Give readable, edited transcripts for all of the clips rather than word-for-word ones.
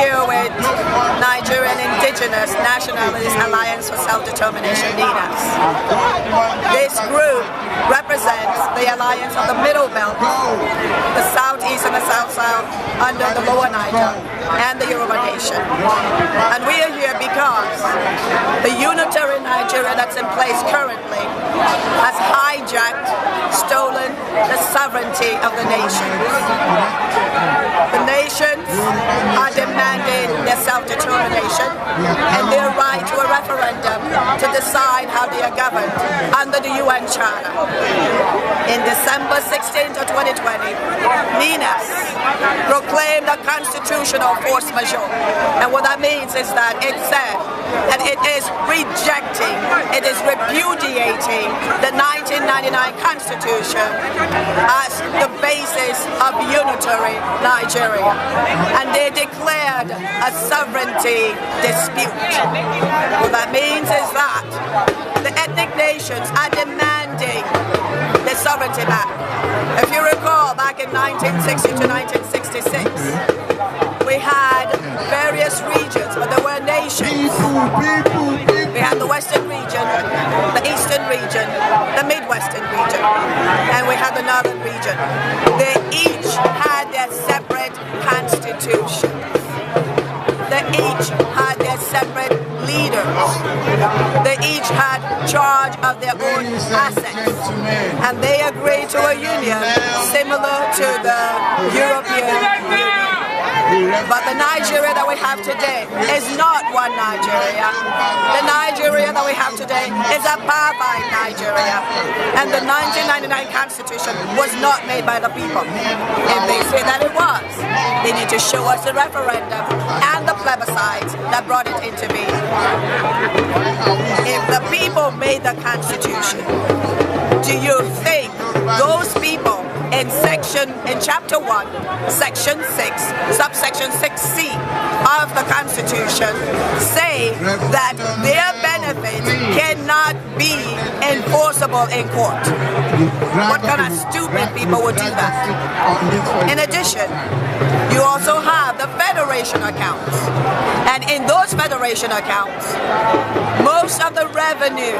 here with Nigerian Indigenous Nationalist Alliance for Self-Determination, NINAS. This group represents the alliance of the Middle Belt, the Southeast and the South-South under the Lower Niger, and the Yoruba Nation. And we are here because the unitary Nigeria that's in place currently has hijacked, stolen the sovereignty of the nations. The nations are demanding their self-determination and their right to a referendum to decide how they are governed under the UN Charter. In December 16th of 2020, NINAS proclaimed a constitutional force majeure. And what that means is that it said that it is rejecting, it is repudiating the 1999 Constitution as the basis of unitary Nigeria. And they declared a sovereignty dispute. What that means is that the ethnic nations are demanding their sovereignty back. If you recall, back in 1960 to 1966, we had various regions, but there were nations. We had the Western region, the Eastern region, the Midwestern region, and we had the Northern region. They each had their separate constitutions. They each had their separate leaders. They each had charge of their own assets. And they agreed to a union similar to the European Union. But the Nigeria that we have today is not one Nigeria. The Nigeria that we have today is apartheid Nigeria. And the 1999 Constitution was not made by the people. If they say that it was, they need to show us the referendum and the plebiscites that brought it into being. If the people made the Constitution, do you think those people in chapter 1, section 6, subsection 6C of the Constitution say that their benefits cannot be enforceable in court? What kind of stupid people would do that? In addition, you also have the federation accounts. And in those federation accounts, most of the revenue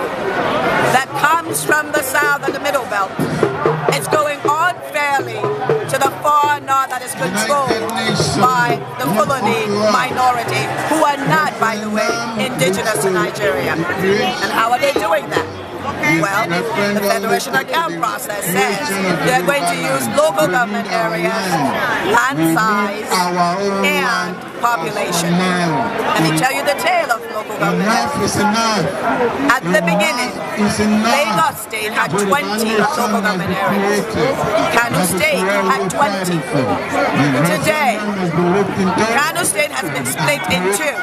that comes from the South and the Middle Belt is going unfairly to the far north that is controlled by the Fulani minority, who are not, by the way, indigenous to Nigeria. And how are they doing that? Well, the federation account process says they're going to use local government areas, land size, and population. Let me tell you the tale of local government areas. At the beginning, Lagos State had 20 local government areas. Kano State had 20. Today, Kano State has been split in two.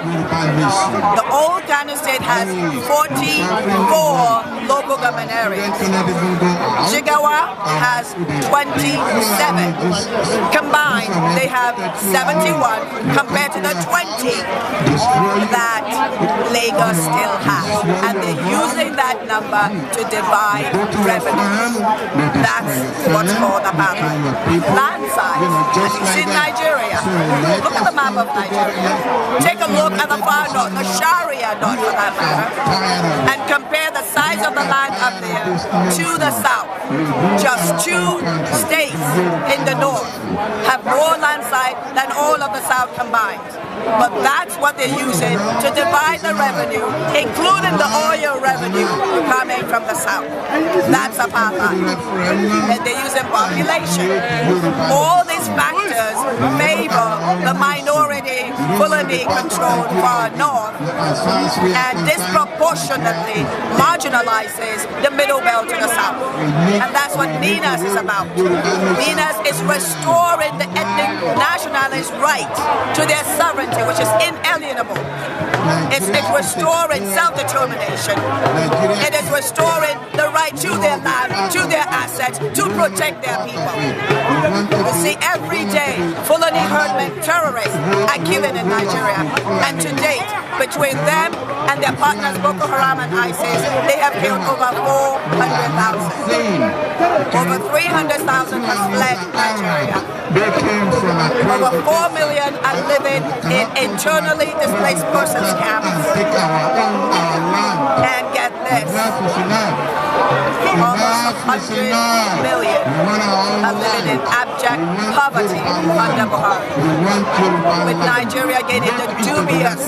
The old Kano State has 44 local government areas. Jigawa has 27. Combined, they have 71 compared to the 20 that Lagos still has. And they're using that number to divide revenue. That's what's called apartheid. Land size, as you see in Nigeria. Look at the map of Nigeria. Take a look at the far north, the Sharia north for that matter, and compare the size of the land up there to the south. Just 2 states in the north have more land size than all of the south combined. But that's what they're using to divide the revenue, including the oil revenue coming from the south. That's apartheid. And they're using population. All these factors favor the minority, Fulani controlled far north, and disproportionately marginalizes the middle belt to the south. And that's what NINAS is about. NINAS is restoring the ethnic nationalist right to their sovereignty, which is inalienable. It's restoring self-determination. It is restoring the right to their land, to their assets, to protect their people. You see, every day, Fulani herdmen terrorists are killing in Nigeria. And to date, Between them and their partners Boko Haram and ISIS, they have killed over 400,000. Over 300,000 has fled Nigeria. Over 4 million are living in internally displaced persons camps. And get this, almost 100 million are living in abject poverty under Buhari, with Nigeria gaining the dubious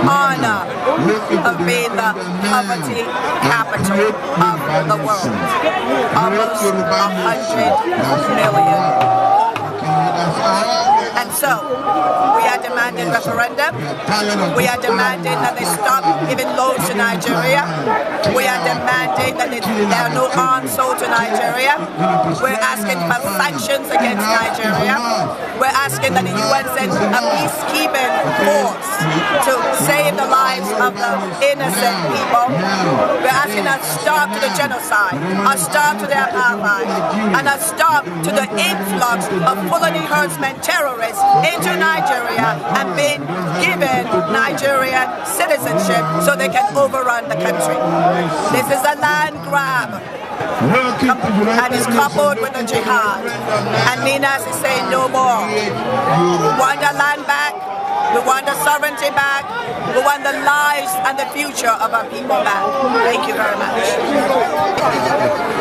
honor of being the poverty capital of the world. Almost 100 million. And so, we are demanding referendum. We are demanding that they stop giving loans to Nigeria. We are demanding that there are no arms sold to Nigeria. We're asking for sanctions against Nigeria. We're asking that the UN send a peacekeeping force to save the lives of the innocent people. We're asking a stop to the genocide, a stop to their allies, and a stop to the influx of Fulani herdsmen terrorists into Nigeria and being given Nigerian citizenship so they can overrun the country. This is a land grab, and it's coupled with a jihad. And NINAS is saying no more. We want the land back. We want the sovereignty back. We want the lives and the future of our people back. Thank you very much.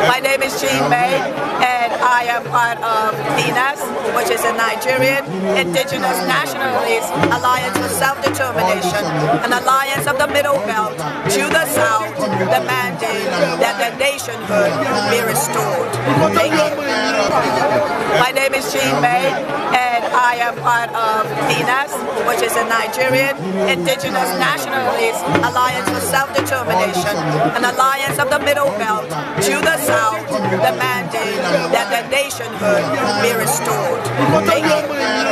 My name is Jean May, and I am part of NINAS, which is a Nigerian Indigenous Nationalist Alliance for Self-Determination, an alliance of the Middle Belt to the South, demanding that their nationhood be restored. Thank you. My name is Jean May, and I am part of NINAS, which is a Nigerian Indigenous Nationalist Alliance for Self-Determination, an alliance of the Middle Belt to the South, demanding that their nationhood be restored. Thank you.